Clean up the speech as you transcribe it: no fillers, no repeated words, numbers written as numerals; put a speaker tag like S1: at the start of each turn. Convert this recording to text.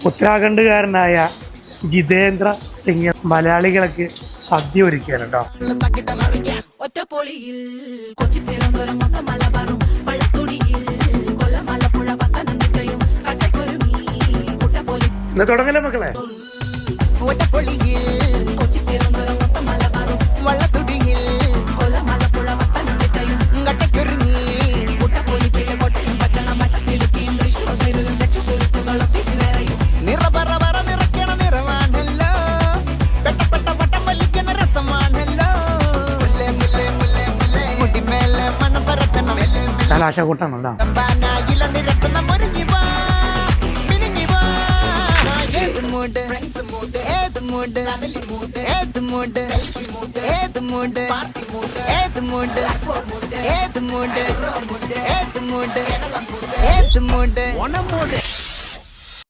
S1: ഉത്തരാഖണ്ഡുകാരനായ ജിതേന്ദ്ര സിംഗ് മലയാളികൾക്ക് സദ്യ ഒരുക്കുകയാണ് കേട്ടോ. ഇന്ന് തുടങ്ങല്ലേ മക്കളെ. നല്ല ആശാക്കൂട്ടാണല്ലോ.
S2: One more.